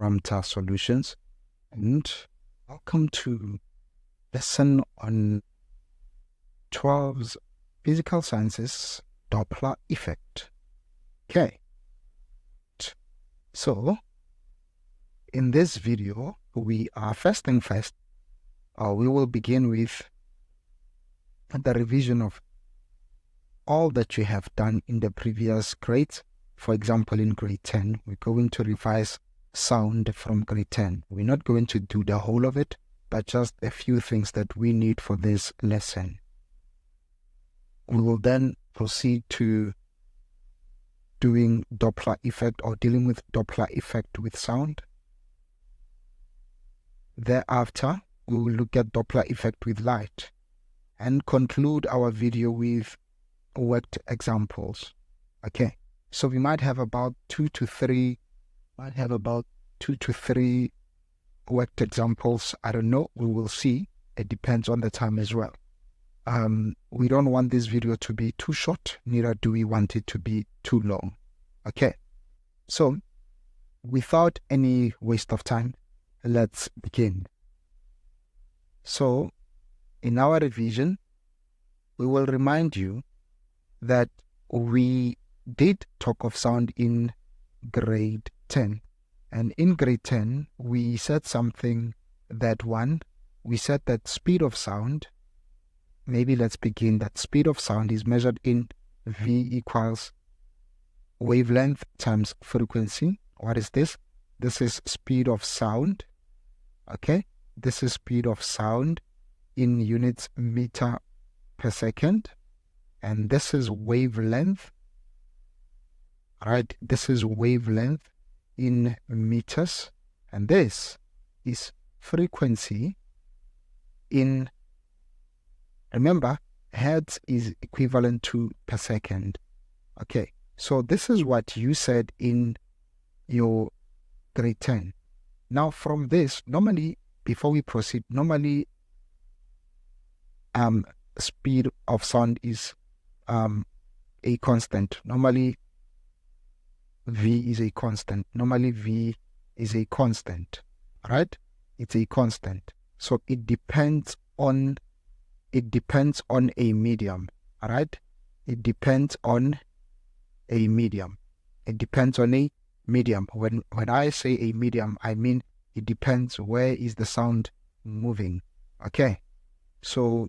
Ramta Solutions, and welcome to lesson on 12's Physical Sciences Doppler effect. Okay, so in this video, we are first thing first, we will begin with the revision of all that you have done in the previous grades. For example, in grade 10, we're going to revise sound from grade 10. We're not going to do the whole of it, but just a few things that we need for this lesson. We will then proceed to doing Doppler effect or dealing with Doppler effect with sound. Thereafter, we will look at Doppler effect with light and conclude our video with worked examples. Okay, so we might have about two to three worked examples. I don't know, we will see. It depends on the time as well. We don't want this video to be too short, neither do we want it to be too long. Okay, so without any waste of time, let's begin. So in our revision, we will remind you that we did talk of sound in grade 10. And in grade 10, we said something that we said that speed of sound, maybe let's begin, that speed of sound is measured in V equals wavelength times frequency. What is this? This is speed of sound. Okay, this is speed of sound in units meter per second. And this is wavelength. Right, this is wavelength in meters, and this is frequency in, remember, hertz is equivalent to per second. Okay, so this is what you said in your grade 10. Now from this, normally, before we proceed, normally speed of sound is a constant. Normally V is a constant. Normally V is a constant, right? It's a constant. So it depends on a medium, right? It depends on a medium. It depends on a medium. When I say a medium, I mean it depends where is the sound moving. Okay, so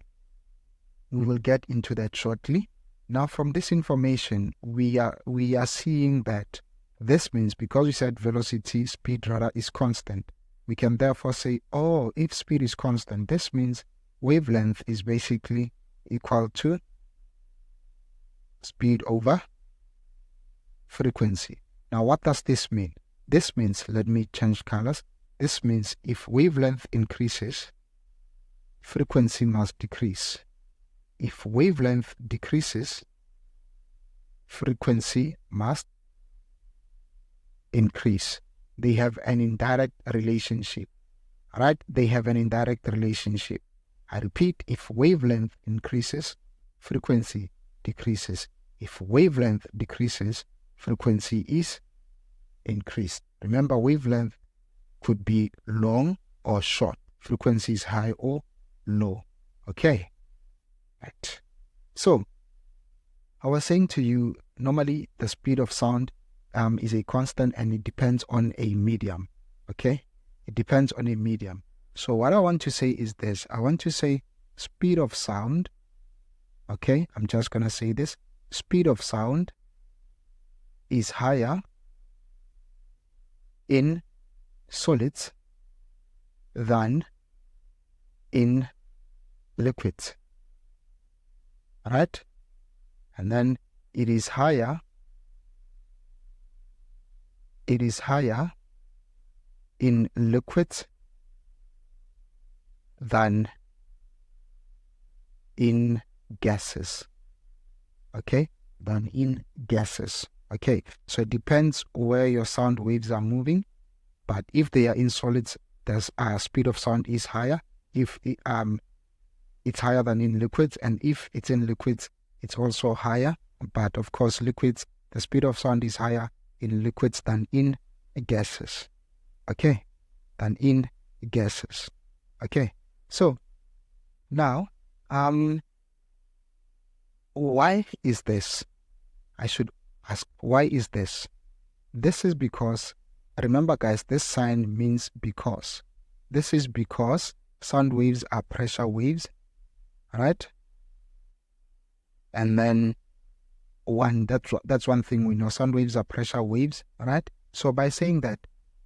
we will get into that shortly. Now from this information, we are seeing that this means, because we said velocity, speed rather, is constant, we can therefore say, oh, if speed is constant, this means wavelength is basically equal to speed over frequency. Now what does this mean? This means, let me change colors. This means if wavelength increases, frequency must decrease. If wavelength decreases, frequency must increase. They have an indirect relationship, right? They have an indirect relationship. I repeat, if wavelength increases, frequency decreases. If wavelength decreases, frequency is increased. Remember, wavelength could be long or short. Frequency is high or low. Okay. Right. So I was saying to you, normally the speed of sound is a constant, and it depends on a medium. Okay, it depends on a medium. So what I want to say is this. I want to say speed of sound. Okay, I'm just gonna say this. Speed of sound is higher in solids than in liquids. Right? And then it is higher in liquids than in gases. Okay? Than in gases. Okay? So it depends where your sound waves are moving, but if they are in solids, the speed of sound is higher. If it's higher than in liquids, and if it's in liquids, it's also higher. But of course, liquids, the speed of sound is higher in liquids than in gases. okay, than in gases. Okay, so now, why is this? I should ask, why is this? This is because, remember guys, this sign means because. This is because sound waves are pressure waves, right? And then that's one thing we know. Sound waves are pressure waves, right? So by saying that,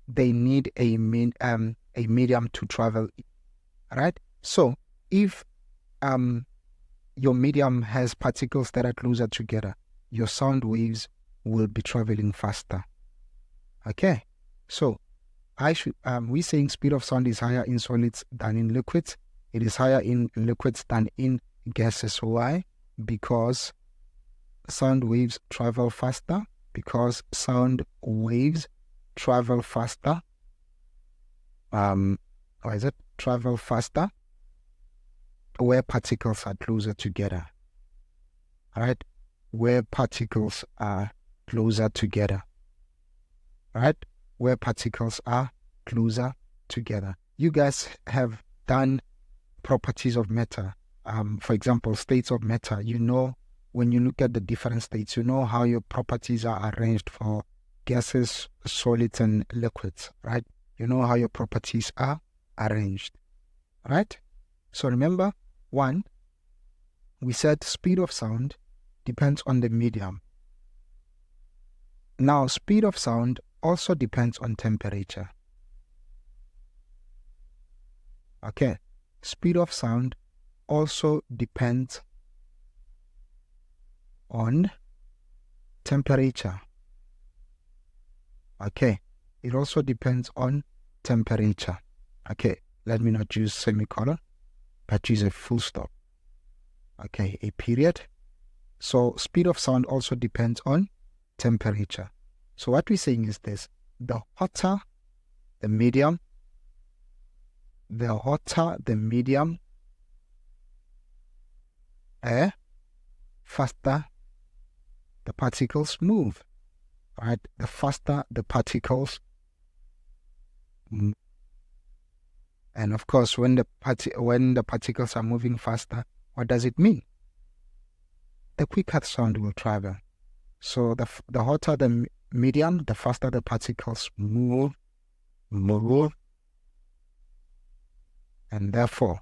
they need a medium to travel, right? So if your medium has particles that are closer together, your sound waves will be traveling faster. Okay, so we're saying speed of sound is higher in solids than in liquids. It is higher in liquids than in gases. Why? Because sound waves travel faster. Because sound waves travel faster. Travel faster where particles are closer together. Right? Where particles are closer together. Right? Where particles are closer together. You guys have done properties of matter. For example, states of matter. You know, when you look at the different states, you know how your properties are arranged for gases, solids, and liquids, right? You know how your properties are arranged, right? So remember, one, we said speed of sound depends on the medium. Now, speed of sound also depends on temperature. Okay, speed of sound also depends on temperature. Okay, it also depends on temperature. Okay, let me not use semicolon, but use a full stop. Okay, a period. So speed of sound also depends on temperature. So what we're saying is this: the hotter the medium, faster the particles move. Right? The faster the particles move. And of course, when the particles are moving faster, what does it mean? The quicker sound will travel. So the hotter the medium, the faster the particles move, and therefore,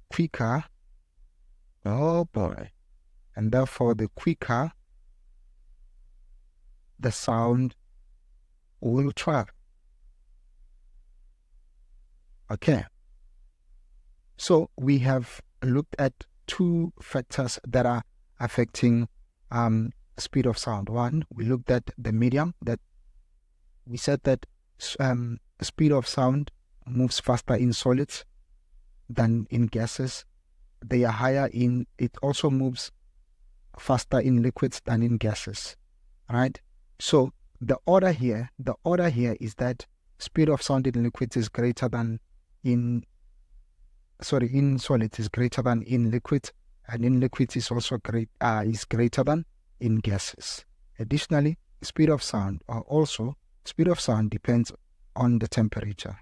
quicker. Oh boy! And therefore, the quicker the sound will travel. Okay. So we have looked at two factors that are affecting speed of sound. One, we looked at the medium. That we said that speed of sound moves faster in solids than in gases. They are higher in. It also moves faster in liquids than in gases. Right. So the order here is that speed of sound in liquids is greater than in solids is greater than in liquids, and in liquids is also greater than in gases. Additionally, speed of sound depends on the temperature.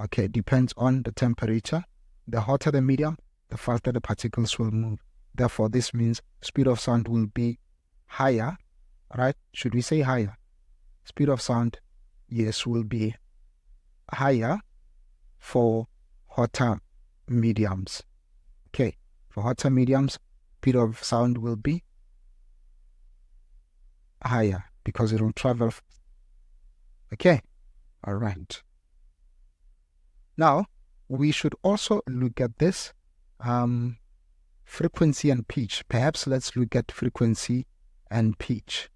Okay, depends on the temperature. The hotter the medium, the faster the particles will move. Therefore, this means speed of sound will be higher, right? Should we say higher? Speed of sound, yes, will be higher for hotter mediums. Okay, for hotter mediums, speed of sound will be higher because it will travel. Okay, all right. Now, we should also look at this frequency and pitch. Perhaps let's look at frequency and pitch.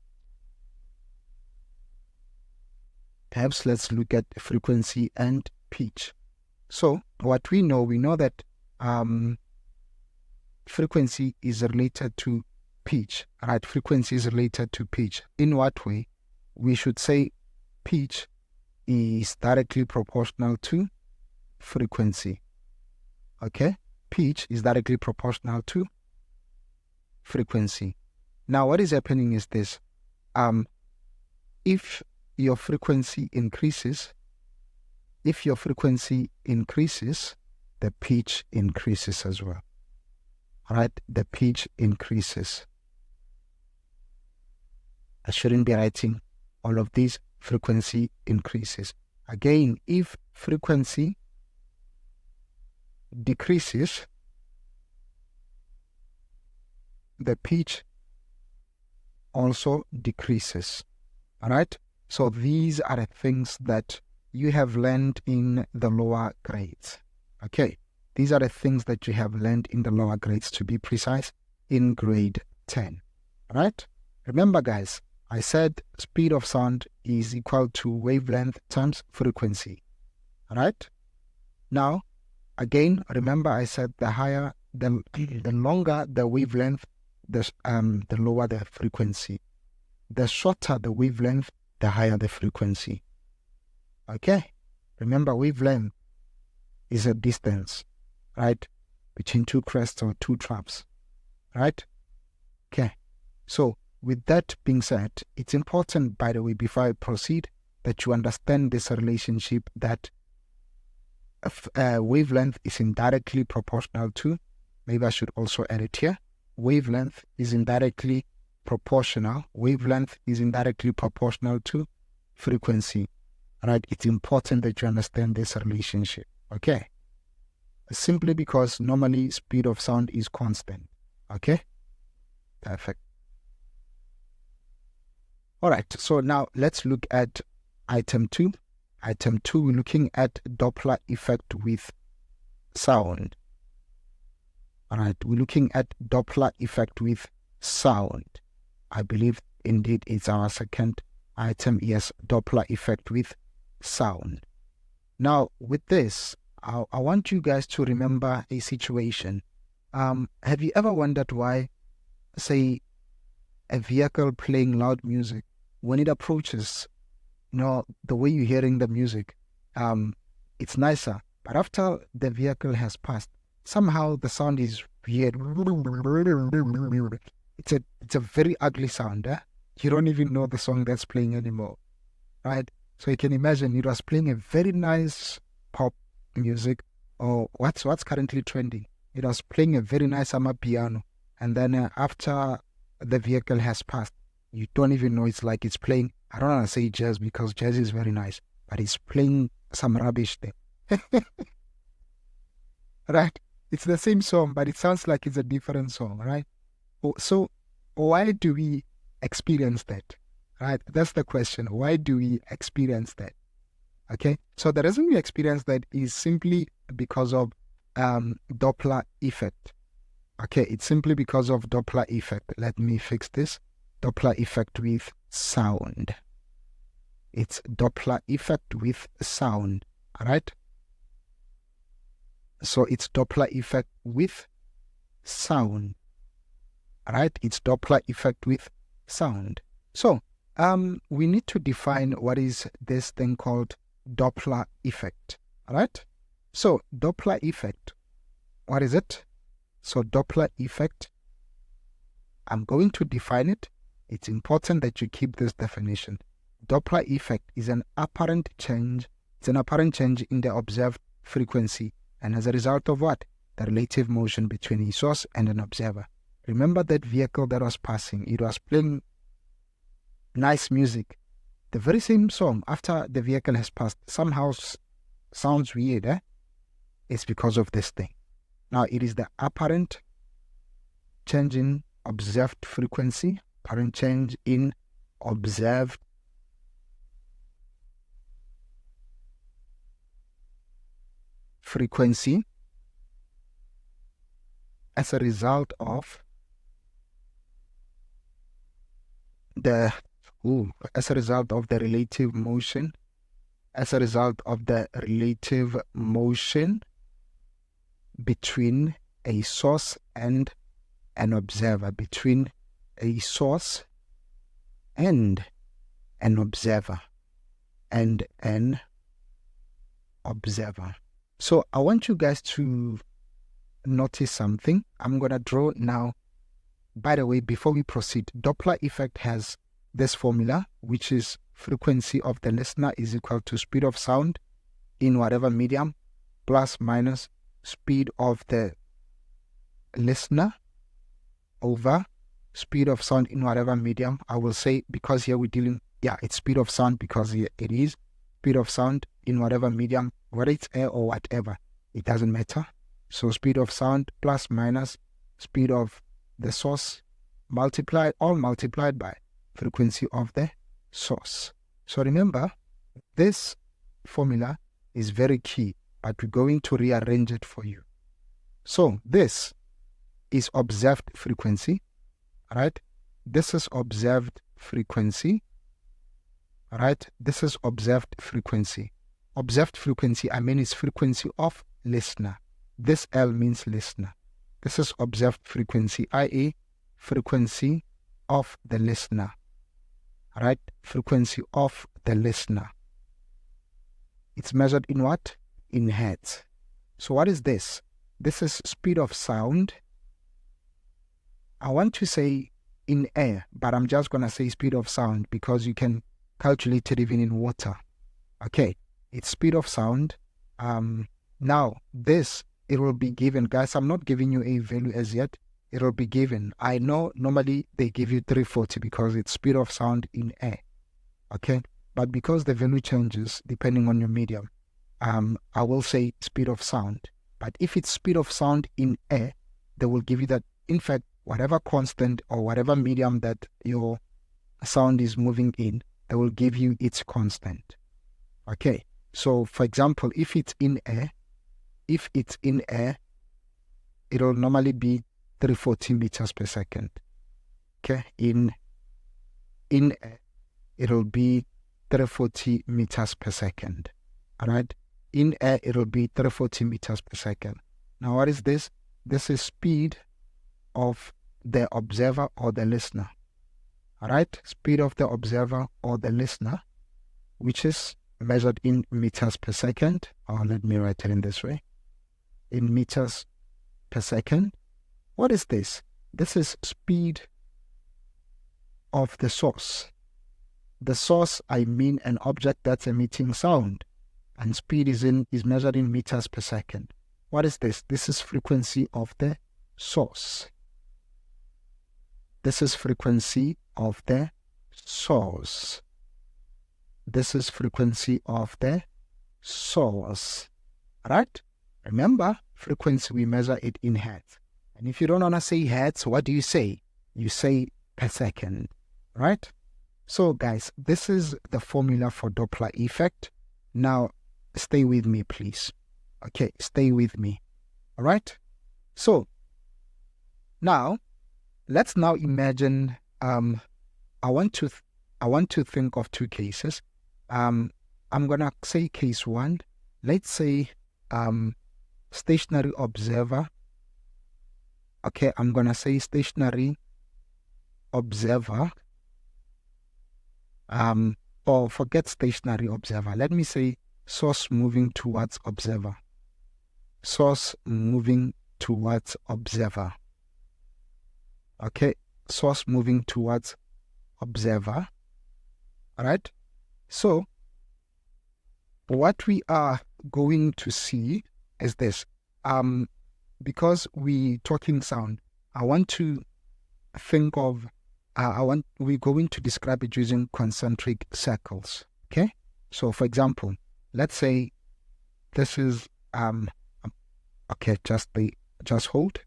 So what we know that frequency is related to pitch, right? Frequency is related to pitch. In what way? We should say pitch is directly proportional to frequency. Okay? Pitch is directly proportional to frequency. Now, what is happening is this. If your frequency increases, the pitch increases as well. All right? The pitch increases. I shouldn't be writing all of these. Frequency increases. Again, if frequency decreases, the pitch also decreases. All right? So these are the things that you have learned in the lower grades. Okay? These are the things that you have learned in the lower grades, to be precise, in grade 10. All right? Remember, guys, I said speed of sound is equal to wavelength times frequency. All right? Now, again, remember I said the longer the wavelength, the lower the frequency. The shorter the wavelength, the higher the frequency. Okay? Remember, wavelength is a distance, right, between two crests or two troughs, right? Okay. So, with that being said, it's important, by the way, before I proceed, that you understand this relationship that wavelength is indirectly proportional to, maybe I should also add it here, wavelength is indirectly proportional to frequency. Right? It's important that you understand this relationship. Okay? Simply because normally speed of sound is constant. Okay? Perfect. All right, so now let's look at item 2. Item 2, we're looking at Doppler effect with sound. All right, we're looking at Doppler effect with sound. I believe indeed it's our second item. Yes, Doppler effect with sound. Now, with this, I want you guys to remember a situation. Have you ever wondered why, say, a vehicle playing loud music, when it approaches, the way you're hearing the music, it's nicer. But after the vehicle has passed, somehow the sound is weird. It's a very ugly sound. You don't even know the song that's playing anymore, right? So you can imagine it was playing a very nice pop music, or what's currently trending. It was playing a very nice piano, and then after the vehicle has passed, you don't even know. It's like it's playing, I don't want to say jazz because jazz is very nice, but it's playing some rubbish there. Right? It's the same song, but it sounds like it's a different song, right? So why do we experience that? Right? That's the question. Why do we experience that? Okay? So the reason we experience that is simply because of Doppler effect. Okay, it's simply because of Doppler effect. Let me fix this. Doppler effect with sound. It's Doppler effect with sound. All right? So it's Doppler effect with sound. All right? It's Doppler effect with sound. So, we need to define what is this thing called Doppler effect. All right? So, Doppler effect, what is it? So, Doppler effect, I'm going to define it. It's important that you keep this definition. Doppler effect is an apparent change. It's an apparent change in the observed frequency, and as a result of what? The relative motion between a source and an observer. Remember that vehicle that was passing? It was playing nice music. The very same song, after the vehicle has passed, somehow sounds weird. It's because of this thing. Now, it is the apparent change in observed frequency, apparent change in observed frequency as a result of the relative motion, between a source and an observer, So I want you guys to notice something. I'm going to draw now by the way, before we proceed, Doppler effect has this formula, which is frequency of the listener is equal to speed of sound in whatever medium plus minus speed of the listener over speed of sound in whatever medium. I will say, because here we're dealing, it's speed of sound because it is speed of sound in whatever medium, whether it's air or whatever, it doesn't matter. So speed of sound plus minus speed of the source multiplied by frequency of the source. So remember, this formula is very key, but we're going to rearrange it for you. So this is observed frequency, right? This is observed frequency, right? This is observed frequency. Observed frequency, I mean, is frequency of listener. This L means listener. This is observed frequency, i.e. frequency of the listener, right? Frequency of the listener. It's measured in what? In hertz. So what is this? This is speed of sound. I want to say in air, but I'm just going to say speed of sound because you can calculate it even in water. Okay, it's speed of sound. Now, this, it will be given. Guys, I'm not giving you a value as yet. It will be given. I know normally they give you 340 because it's speed of sound in air. Okay, but because the value changes depending on your medium, I will say speed of sound. But if it's speed of sound in air, they will give you that. In fact, whatever constant or whatever medium that your sound is moving in, they will give you its constant. Okay, so for example, if it's in air, it will normally be 340 meters per second. Okay, in air, it will be 340 meters per second. All right, in air, it will be 340 meters per second. Now, what is this? This is speed of the observer or the listener. All right, speed of the observer or the listener, which is measured in meters per second. Or let me write it in this way. In meters per second. What is this? This is speed of the source. The source, I mean an object that's emitting sound. And speed is measured in meters per second. What is this? This is frequency of the source. This is frequency of the source. This is frequency of the source. Right? Remember, frequency, we measure it in hertz. And if you don't want to say hertz, what do you say? You say per second. Right? So guys, this is the formula for Doppler effect. Now, stay with me, please. Okay, stay with me. All right? So, now, let's now imagine, I want to think of two cases. I'm going to say case one. Let's say stationary observer. Okay, I'm going to say stationary observer. Or forget stationary observer. Let me say source moving towards observer. Source moving towards observer. Okay, source moving towards observer. All right. So, what we are going to see is this. Because we talking sound, I want to think of. We're going to describe it using concentric circles. Okay. So, for example, let's say this is okay. Just hold.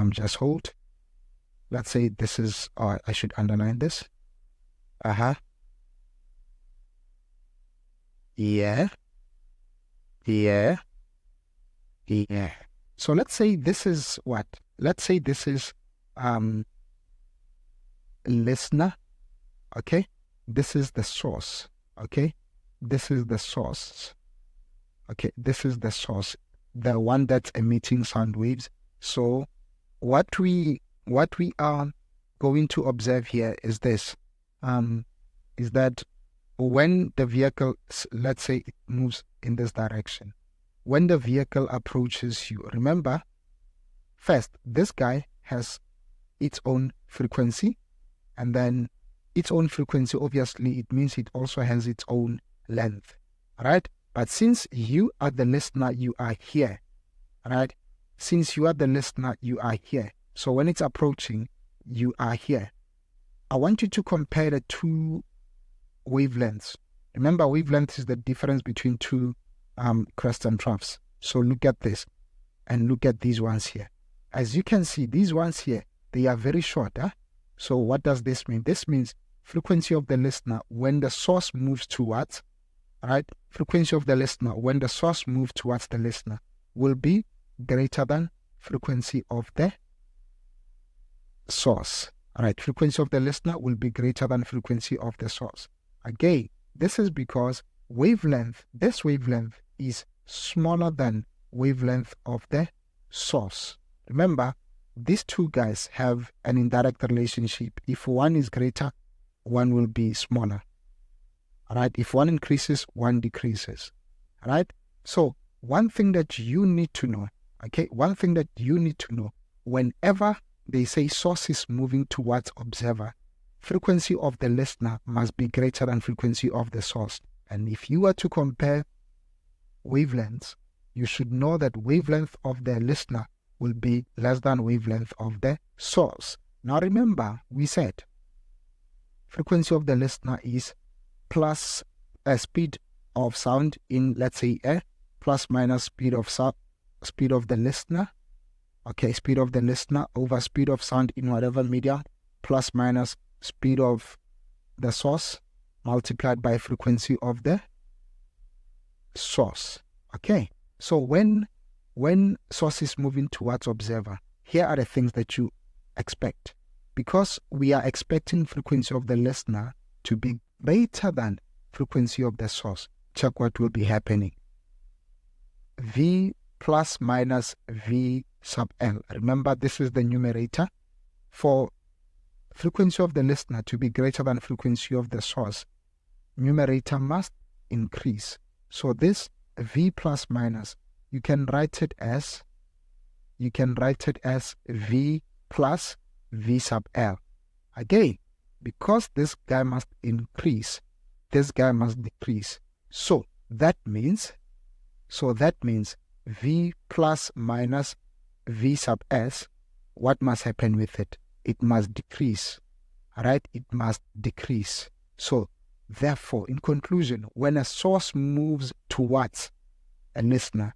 Just hold. Let's say this is, or I should underline this. Yeah. So let's say this is what? Let's say this is listener. Okay. This is the source. Okay. This is the source. Okay. This is the source. The one that's emitting sound waves. So what we are going to observe here is this, is that when the vehicle, let's say it moves in this direction, when the vehicle approaches you, remember, first, this guy has its own frequency, and then its own frequency, obviously, it means it also has its own length, right? But since you are the listener, you are here, right? Since you are the listener, you are here. So when it's approaching, you are here. I want you to compare the two wavelengths. Remember, wavelength is the difference between two crests and troughs. So look at this and look at these ones here. As you can see, these ones here, they are very short. So what does this mean? This means frequency of the listener when the source moves towards, right? Frequency of the listener when the source moves towards the listener will be greater than frequency of the source. All right, frequency of the listener will be greater than frequency of the source. Again, this is because this wavelength is smaller than wavelength of the source. Remember, these two guys have an indirect relationship. If one is greater, one will be smaller. All right, if one increases, one decreases. All right, so one thing that you need to know, whenever they say source is moving towards observer, frequency of the listener must be greater than frequency of the source. And if you were to compare wavelengths, you should know that wavelength of the listener will be less than wavelength of the source. Now remember, we said frequency of the listener is plus a speed of sound in, let's say, air, plus minus speed of the listener. Okay, speed of the listener over speed of sound in whatever media, plus minus speed of the source multiplied by frequency of the source. Okay, so when source is moving towards observer, here are the things that you expect. Because we are expecting frequency of the listener to be greater than frequency of the source, check what will be happening. V plus minus V sub L. Remember, this is the numerator. For frequency of the listener to be greater than frequency of the source, numerator must increase. So this V plus minus, you can write it as V plus V sub L. Again, because this guy must increase, this guy must decrease. So that means V plus minus V sub S, what must happen with it? It must decrease. Alright, it must decrease. So therefore, in conclusion, when a source moves towards a listener,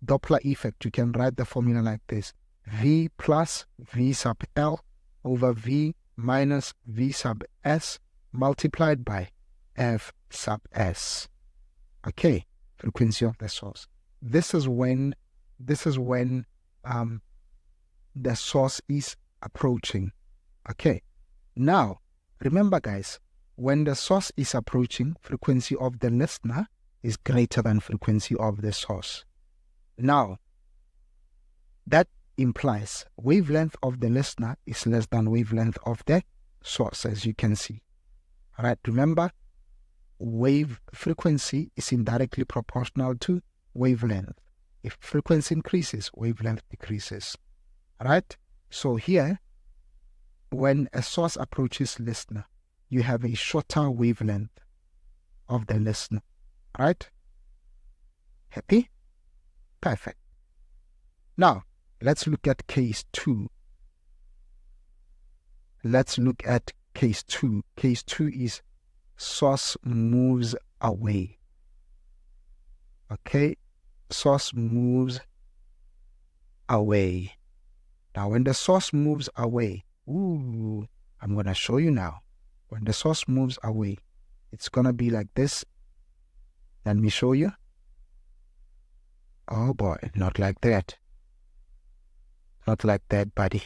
Doppler effect, you can write the formula like this: V plus V sub L over V minus V sub S multiplied by F sub S. Okay, frequency of the source. This is when the source is approaching. Okay, now remember guys, when the source is approaching, frequency of the listener is greater than frequency of the source. Now that implies wavelength of the listener is less than wavelength of the source, as you can see. All right, remember, wave frequency is indirectly proportional to wavelength. If frequency increases, wavelength decreases. All right, so here, when a source approaches listener, you have a shorter wavelength of the listener. All right, happy? Perfect. Now, let's look at case 2. Let's look at case 2. Case 2 is source moves away. Okay, source moves away. Now, when the source moves away, I'm going to show you now. When the source moves away, it's going to be like this. Let me show you. Oh boy, not like that. Not like that, buddy.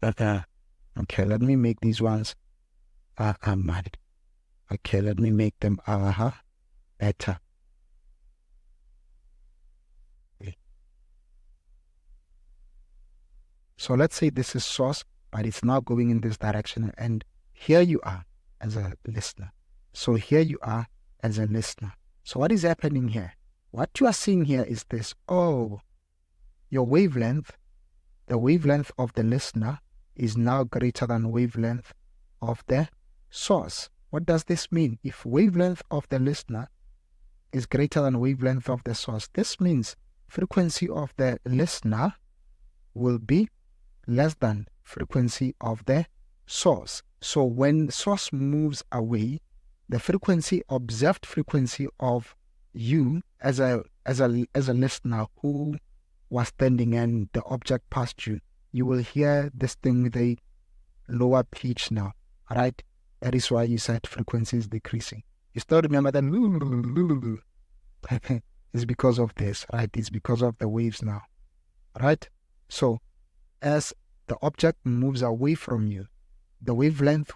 Okay, let me make these ones. Okay, let me make them better. So let's say this is source, but it's now going in this direction, and here you are as a listener. So here you are as a listener. So what is happening here? What you are seeing here is this. Oh, your wavelength, the wavelength of the listener is now greater than wavelength of the source. What does this mean? If wavelength of the listener is greater than wavelength of the source, this means frequency of the listener will be less than frequency of the source. So when source moves away, the frequency, observed frequency of you as a listener who was standing and the object passed you, you will hear this thing with a lower pitch now. Alright? That is why you said frequency is decreasing. You still remember that it's because of this, right? It's because of the waves now. Right? So as the object moves away from you, the wavelength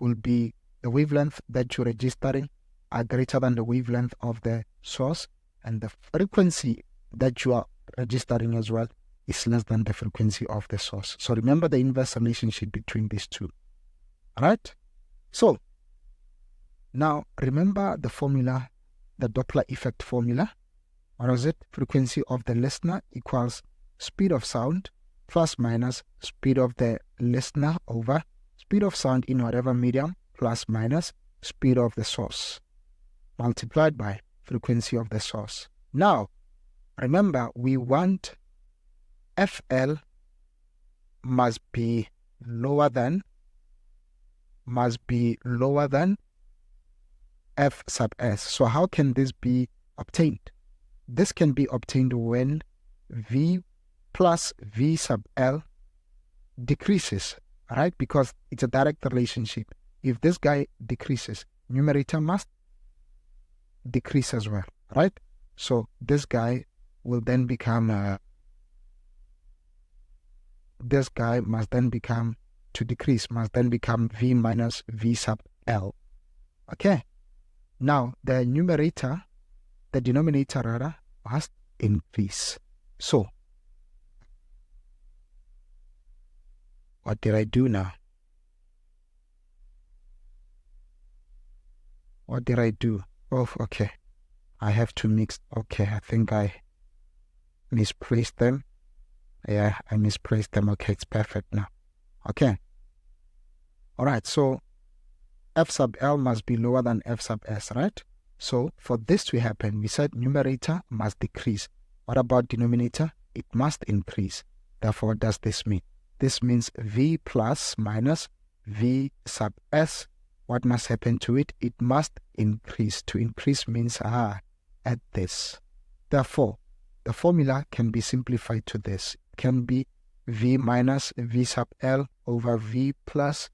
that you're registering are greater than the wavelength of the source, and the frequency that you are registering as well is less than the frequency of the source. So remember the inverse relationship between these two. Alright? So now remember the formula, the Doppler effect formula. What was it? Frequency of the listener equals speed of sound plus minus speed of the listener over speed of sound in whatever medium plus minus speed of the source multiplied by frequency of the source. Now, remember, we want FL must be lower than F sub S. So how can this be obtained? This can be obtained when V plus V sub L decreases, right? Because it's a direct relationship. If this guy decreases, numerator must decrease as well, right? So this guy will then become must then become V minus V sub L. Okay. Now the denominator rather must increase. So what did I do now? What did I do? Oh, okay. I have to mix. Okay, I think I misplaced them. Yeah, I misplaced them. Okay, it's perfect now. Okay. All right, so F sub L must be lower than F sub S, right? So for this to happen, we said numerator must decrease. What about denominator? It must increase. Therefore, what does this mean? This means V plus minus V sub S. What must happen to it? It must increase. To increase means at this. Therefore, the formula can be simplified to this. It can be V minus V sub L over V plus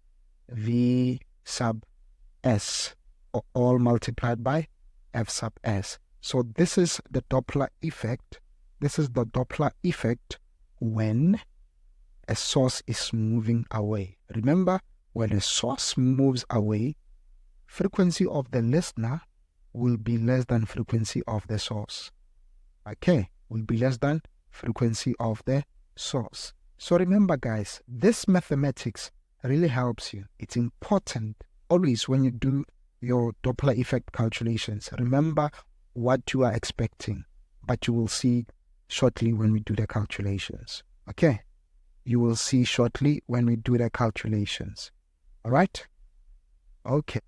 V sub S, all multiplied by F sub S. So this is the Doppler effect. This is the Doppler effect when a source is moving away. Remember, when a source moves away, frequency of the listener will be less than frequency of the source. Okay, will be less than frequency of the source. So remember, guys, this mathematics really helps you. It's important always when you do your Doppler effect calculations. Remember what you are expecting, but you will see shortly when we do the calculations. Okay, you will see shortly when we do the calculations. All right? Okay.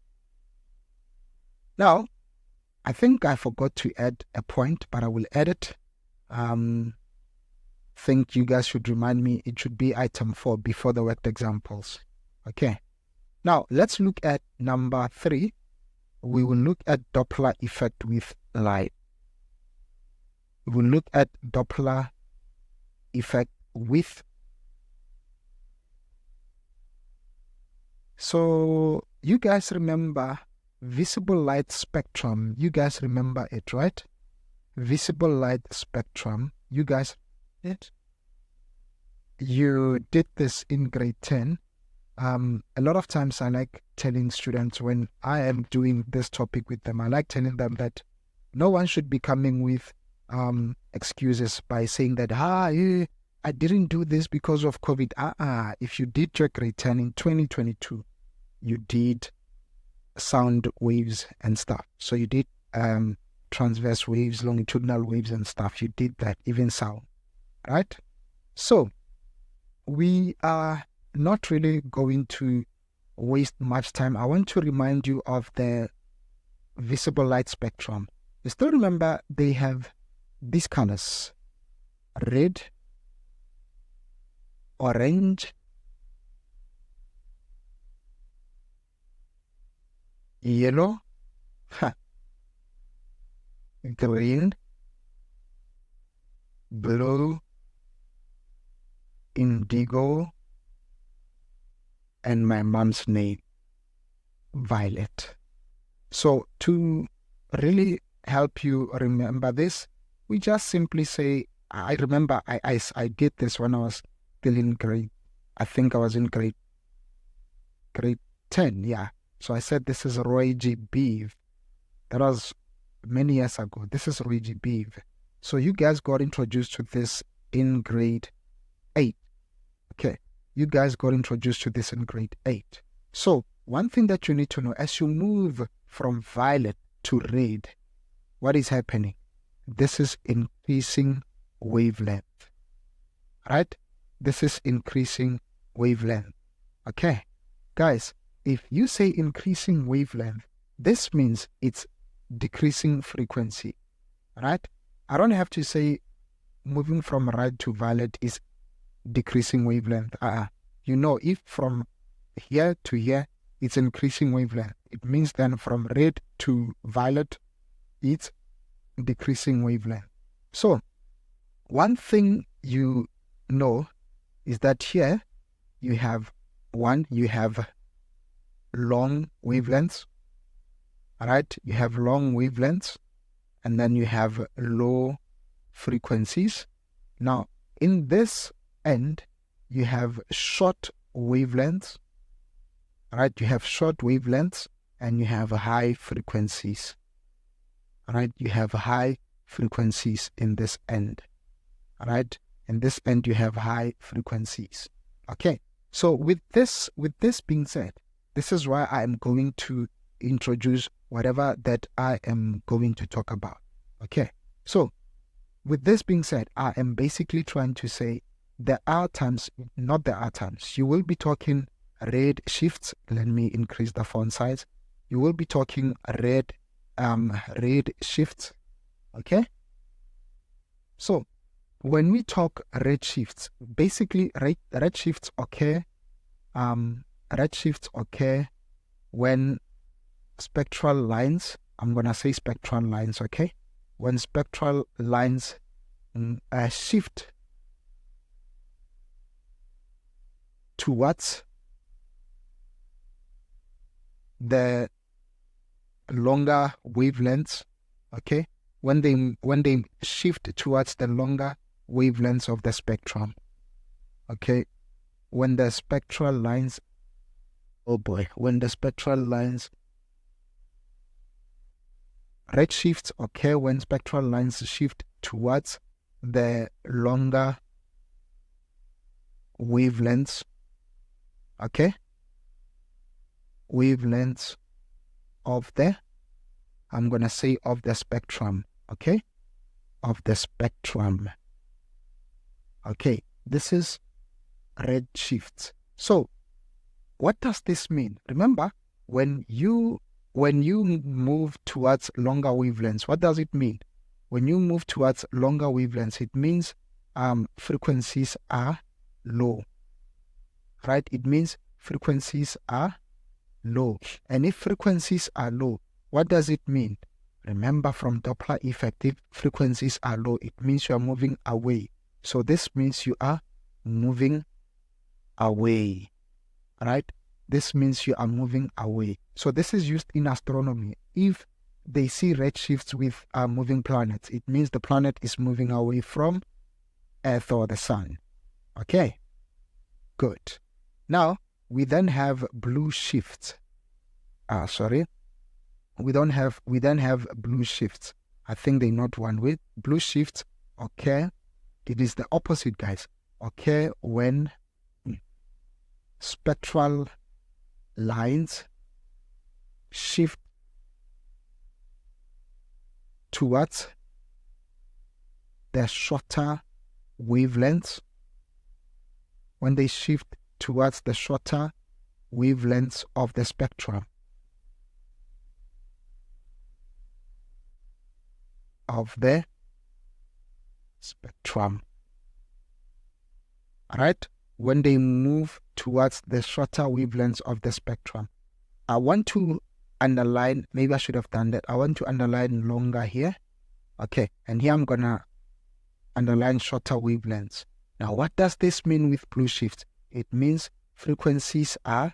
Now, I think I forgot to add a point, but I will add it. Think you guys should remind me. It should be item 4 before the worked examples. Okay. Now, let's look at number 3. We will look at Doppler effect with light. We will look at Doppler effect with. So, you guys remember visible light spectrum? You guys remember it, right? Visible light spectrum. You guys did it? You did this in grade 10. A lot of times I like telling students when I am doing this topic with them, I like telling them that no one should be coming with excuses by saying that, I didn't do this because of COVID. If you did your grade 10 in 2022, you did sound waves and stuff. So you did transverse waves, longitudinal waves and stuff. You did that, even sound, right? So we are not really going to waste much time. I want to remind you of the visible light spectrum. You still remember they have these colors: red, orange, yellow, green, blue, indigo, and my mom's name, Violet. So to really help you remember this, we just simply say, I remember I did this when I was still in grade, I think I was in grade 10, yeah. So I said, this is Roy G. Beeve. That was many years ago. This is Roy G. Beeve. So you guys got introduced to this in grade 8. Okay. You guys got introduced to this in grade 8. So one thing that you need to know, as you move from violet to red, what is happening? This is increasing wavelength, right? This is increasing wavelength. Okay, guys, if you say increasing wavelength, this means it's decreasing frequency, right? I don't have to say moving from red to violet is decreasing wavelength. You know, if from here to here, it's increasing wavelength, it means then from red to violet, it's decreasing wavelength. So one thing you know is that here you have long wavelengths, right? You have long wavelengths, and then you have low frequencies. Now in this end, you have short wavelengths, right? You have short wavelengths and you have high frequencies, right? You have high frequencies in this end, right? In this end, you have high frequencies. Okay. So with this being said, this is why I am going to introduce whatever that I am going to talk about. Okay. So with this being said, I am basically trying to say there are times, not there are times, you will be talking red shifts. Let me increase the font size. You will be talking red shifts. Okay. So when we talk red shifts, basically red shifts occur when spectral lines, I'm gonna say spectral lines, okay? When spectral lines shift towards the longer wavelengths, okay? When they shift towards the longer wavelengths of the spectrum, okay? When the spectral lines, red shifts occur when spectral lines shift towards the longer wavelengths, okay? Wavelengths of the, I'm going to say of the spectrum, okay? Of the spectrum. Okay, this is red shifts. So what does this mean? Remember, when you move towards longer wavelengths, what does it mean? When you move towards longer wavelengths, it means frequencies are low, right? It means frequencies are low. And if frequencies are low, what does it mean? Remember from Doppler effect, if frequencies are low, it means you are moving away. So this means you are moving away, right? This means you are moving away. So this is used in astronomy. If they see red shifts with moving planets, it means the planet is moving away from Earth or the Sun. Okay, good. Now we then have blue shifts. We then have blue shifts. I think they're not one with blue shifts occur. It is the opposite, guys. Occur when spectral lines shift towards the shorter wavelengths when they shift towards the shorter wavelengths of the spectrum. Alright? When they move towards the shorter wavelengths of the spectrum. I want to underline, maybe I should have done that. I want to underline longer here. Okay, and here I'm gonna underline shorter wavelengths. Now, what does this mean with blue shift? It means frequencies are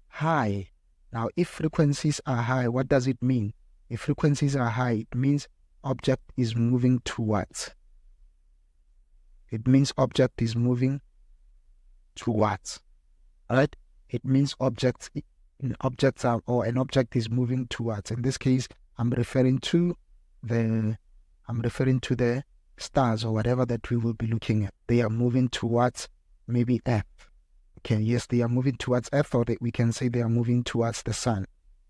high. Now, if frequencies are high, what does it mean? If frequencies are high, it means object is moving towards. It means object is moving towards. Alright? It means an object is moving towards. In this case, I'm referring to the stars or whatever that we will be looking at. They are moving towards maybe Earth. Okay, yes, they are moving towards Earth, or we can say they are moving towards the sun,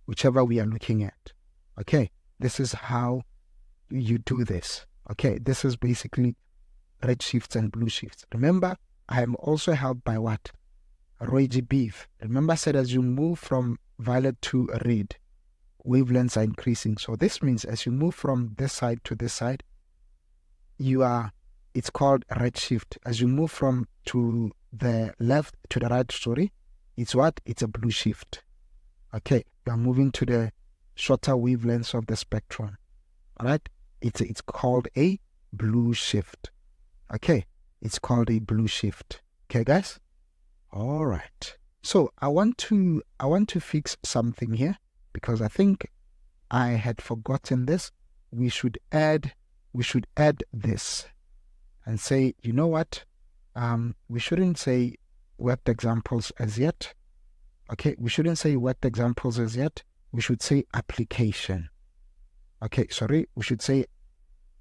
whichever we are looking at. Okay, this is how you do this. Okay, this is basically red shifts and blue shifts. Remember, I am also helped by what? Roy G. Beef. Remember, I said as you move from violet to red, wavelengths are increasing. So this means as you move from this side to this side, it's called red shift. As you move from to the left to the right, it's what? It's a blue shift. Okay, you are moving to the shorter wavelengths of the spectrum. Alright? It's called a blue shift. Okay, it's called a blue shift. Okay, guys? Alright. So I want to fix something here, because I think I had forgotten this. We should add this and say, you know what? We shouldn't say worked examples as yet. Okay, we shouldn't say worked examples as yet. We should say application. Okay, sorry, we should say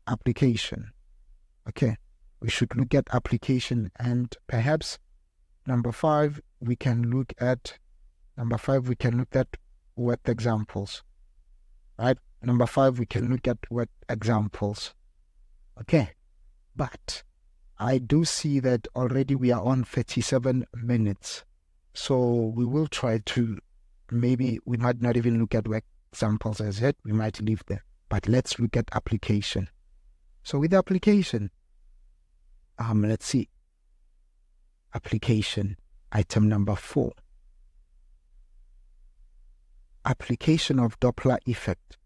application. Okay, we should look at application, and perhaps number 5 we can look at worked examples. Right? Number 5 we can look at worked examples. Okay, but I do see that already we are on 37 minutes. So we will try to, maybe we might not even look at work examples as yet. We might leave them. But let's look at application. So with application, let's see. Application, item number 4. Application of Doppler effect.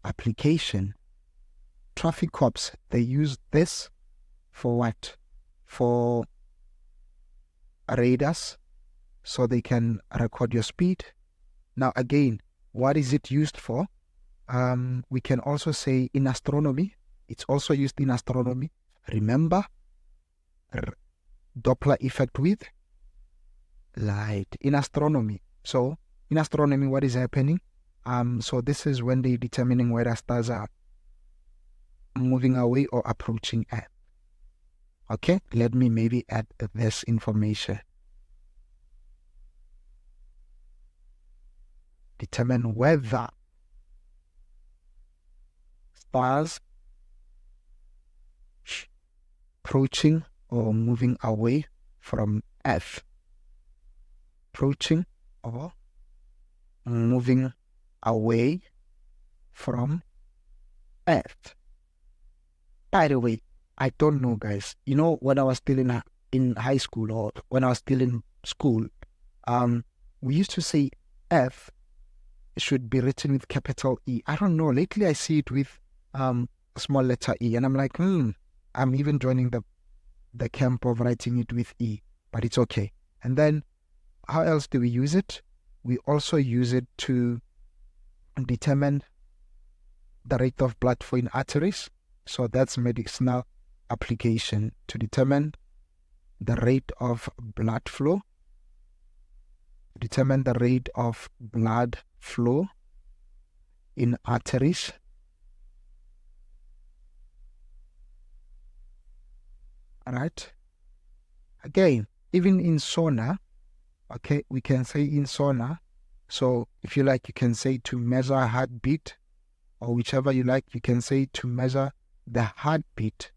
Application. Traffic cops, they use this for what? For radars, so they can record your speed. Now again, what is it used for? We can also say in astronomy. It's also used in astronomy. Remember, Doppler effect with light in astronomy. So in astronomy, what is happening? So this is when they're determining whether stars are moving away or approaching Earth. Okay, let me maybe add this information. Determine whether stars approaching or moving away from Earth. Approaching or moving away from Earth. By the way, I don't know, guys. You know, when I was still in high school, or when I was still in school, we used to say F should be written with capital E. I don't know. Lately, I see it with small letter E, and I'm like, I'm even joining the camp of writing it with E, but it's okay. And then, how else do we use it? We also use it to determine the rate of blood flow in arteries. So that's medicinal application, to determine the rate of blood flow. Determine the rate of blood flow in arteries. Alright. Again, even in sonar, okay, we can say in sonar. So if you like, you can say to measure heartbeat, or whichever you like, you can say to measure the heartbeat,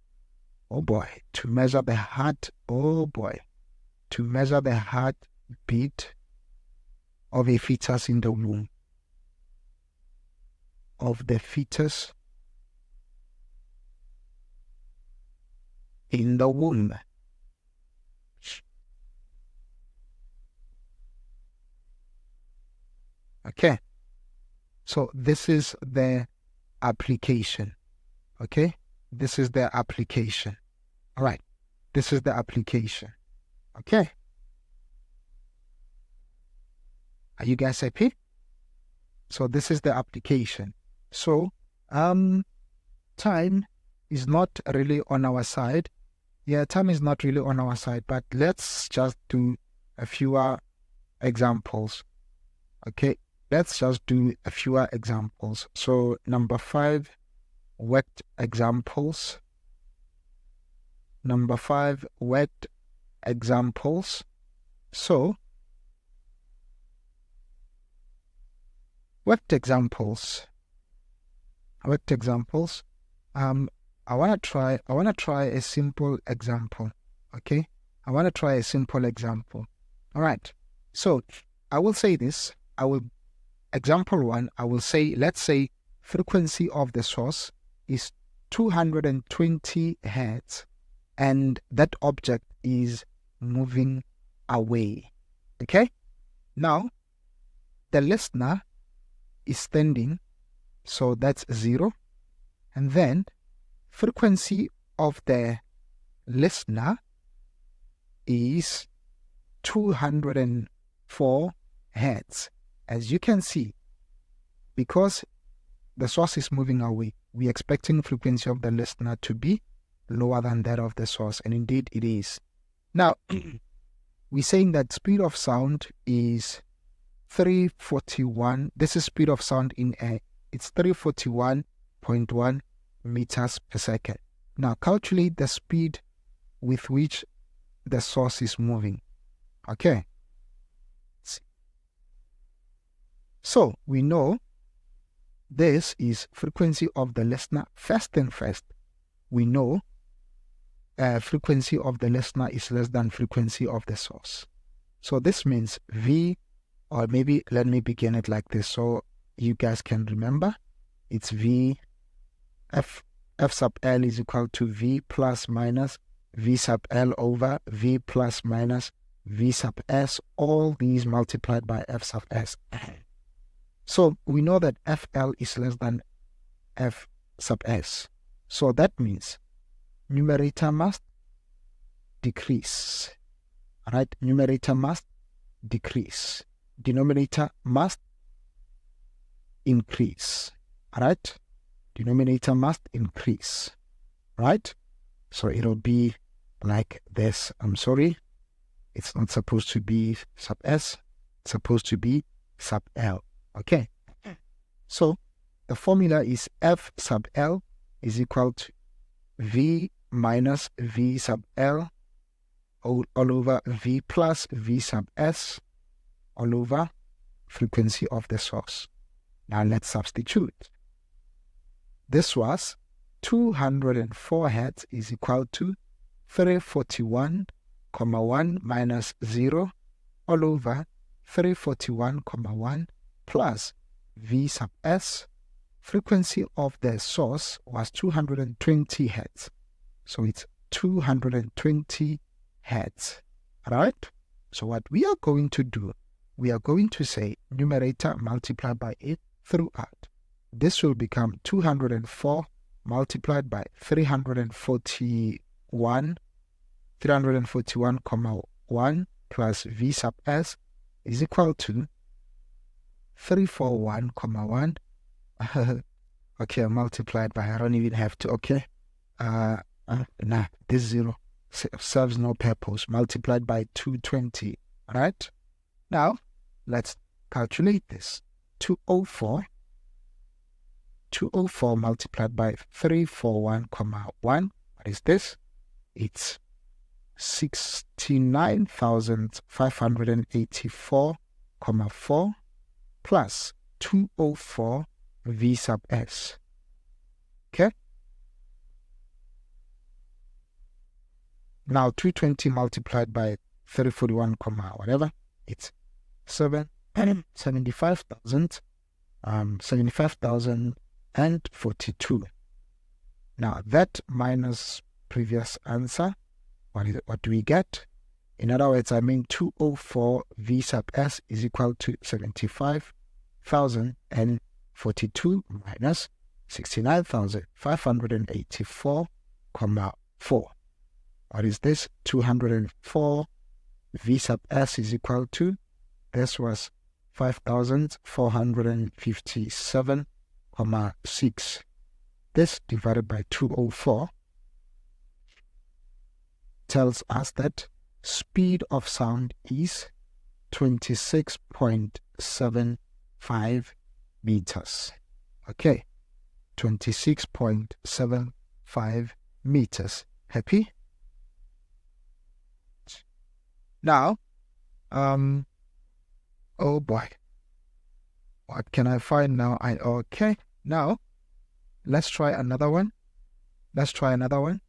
oh boy, to measure the heart, oh boy, to measure the heartbeat of a fetus in the womb, of the fetus in the womb. Okay, so this is the application. Okay, this is the application. All right, this is the application. Okay, are you guys happy? So this is the application. So time is not really on our side. Yeah, time is not really on our side, but let's just do a fewer examples. Okay, let's just do a fewer examples. So number 5, worked examples. Number 5, worked examples. So worked examples. I want to try a simple example. Okay, I want to try a simple example. All right, so I will say this. Example 1, I will say, let's say frequency of the source is 220 hertz and that object is moving away. Okay, now the listener is standing, so that's 0, and then frequency of the listener is 204 hertz. As you can see, because the source is moving away, we're expecting frequency of the listener to be lower than that of the source, and indeed it is. Now, we're saying that speed of sound is 341. This is speed of sound in air. It's 341.1 meters per second. Now, calculate the speed with which the source is moving. Okay. So, we know this is frequency of the listener. First, we know frequency of the listener is less than frequency of the source. So this means V, or maybe let me begin it like this so you guys can remember. It's V, F sub L is equal to V plus minus V sub L over V plus minus V sub S, all these multiplied by F sub S. So we know that FL is less than F sub S. So that means numerator must decrease. Alright, numerator must decrease. Denominator must increase. Alright, denominator must increase. Right? So it'll be like this. I'm sorry, it's not supposed to be sub S, it's supposed to be sub L. Okay, so the formula is F sub L is equal to V minus V sub L all over V plus V sub S all over frequency of the source. Now let's substitute. This was 204 hertz is equal to 341,1 minus 0 all over 341,1 plus V sub S. Frequency of the source was 220 hertz. So it's 220 hertz. Alright? So what we are going to do, we are going to say numerator multiplied by 8 throughout. This will become 204 multiplied by 341,1 plus V sub S is equal to 341,1 okay, multiplied by, I don't even have to, okay, this 0 serves no purpose, multiplied by 220. Alright, now let's calculate this. 204 multiplied by 341,1, what is this? It's 69,584,4 plus 204 V sub S. Okay? Now 220 multiplied by 341, whatever, it's 75,042. Now that minus previous answer, what do we get? In other words, 204 V sub S is equal to 75,042 minus 69,584,4. What is this? 204 V sub S is equal to, this was 5,457,6. This divided by 204 tells us that speed of sound is 26.75 meters. Okay, 26.75 meters. Happy? Now, oh boy, what can I find now? Okay, now let's try another one. Let's try another one.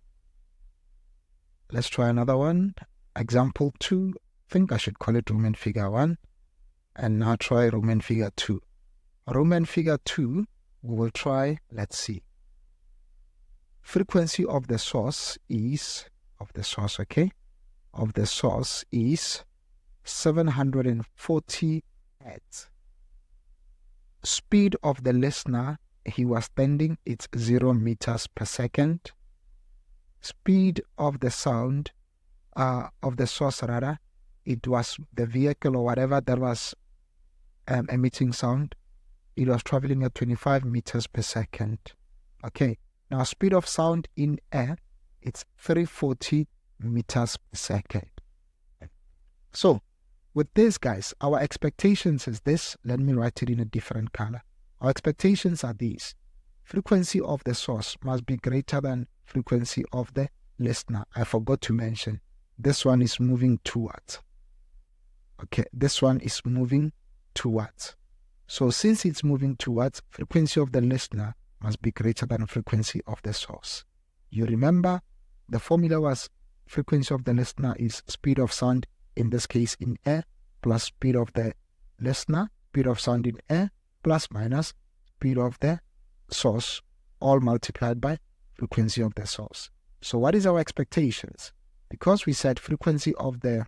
Example 2, I think I should call it Roman figure 1. And now try Roman figure 2. Roman figure 2, we will try, let's see. Frequency of the source is, is 740 hertz. Speed of the listener, he was standing, it's 0 meters per second. Speed of the sound, of the source rather, it was the vehicle or whatever that was emitting sound, it was traveling at 25 meters per second. Okay, now speed of sound in air, it's 340 meters per second. So with this, guys, our expectations is this. Let me write it in a different color. Our expectations are these. Frequency of the source must be greater than frequency of the listener. I forgot to mention, this one is moving towards. Okay, this one is moving towards. So since it's moving towards, frequency of the listener must be greater than frequency of the source. You remember the formula was frequency of the listener is speed of sound, in this case in air, plus speed of the listener, speed of sound in air, plus minus speed of the source, all multiplied by frequency of the source. So what is our expectations? Because we said frequency of the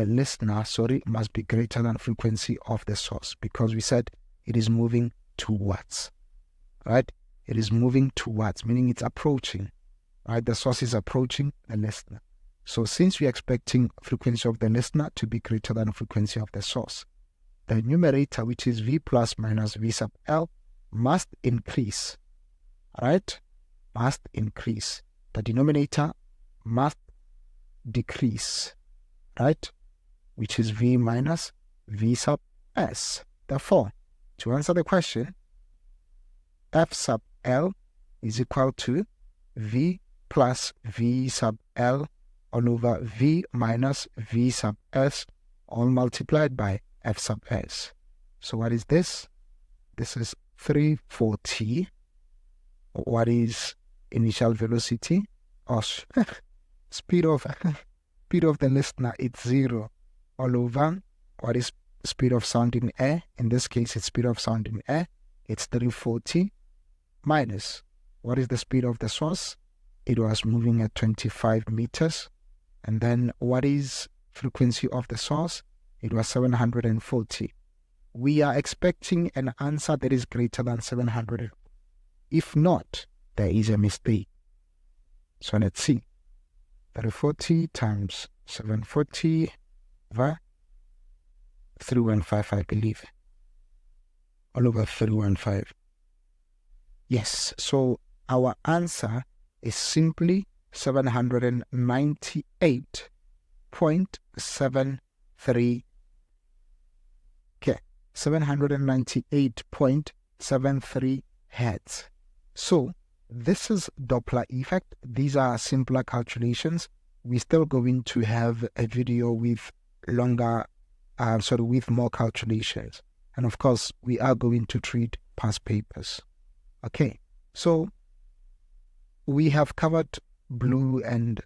listener, must be greater than frequency of the source, because we said it is moving towards, right? It is moving towards, meaning it's approaching, right? The source is approaching the listener. So since we're expecting frequency of the listener to be greater than frequency of the source, the numerator, which is V plus minus V sub L, must increase, right? Must increase. The denominator must decrease, right? Which is V minus V sub S. Therefore, to answer the question, F sub L is equal to V plus V sub L all over V minus V sub S, all multiplied by F sub S. So what is this? This is 340. What is initial velocity? Or speed of the listener, it's 0 all over what is speed of sound in air. In this case, it's speed of sound in air. It's 340 minus what is the speed of the source? It was moving at 25 meters. And then what is frequency of the source? It was 740. We are expecting an answer that is greater than 700. If not, there is a mistake. So let's see. 340 times 740 over 315, I believe. All over 315. Yes, so our answer is simply 798.73. Okay, 798.73 hertz. So this is Doppler effect. These are simpler calculations. We're still going to have a video with longer, with more calculations. And of course, we are going to treat past papers. Okay, So we have covered blue and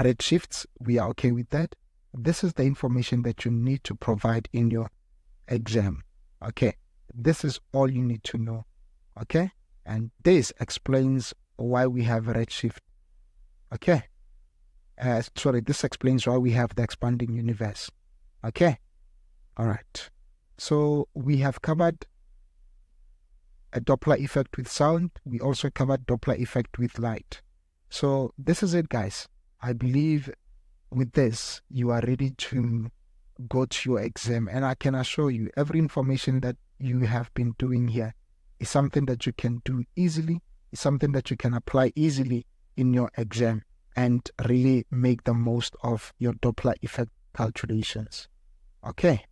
red shifts. We are okay with that. This is the information that you need to provide in your exam. Okay, this is all you need to know. Okay, and this explains why we have redshift. Okay, this explains why we have the expanding universe. Okay, all right. So we have covered a Doppler effect with sound. We also covered Doppler effect with light. So this is it, guys. I believe with this, you are ready to go to your exam. And I can assure you, every information that you have been doing here is something that you can do easily, is something that you can apply easily in your exam and really make the most of your Doppler effect calculations. Okay,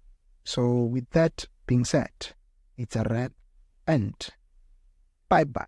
so with that being said, it's a wrap and bye-bye.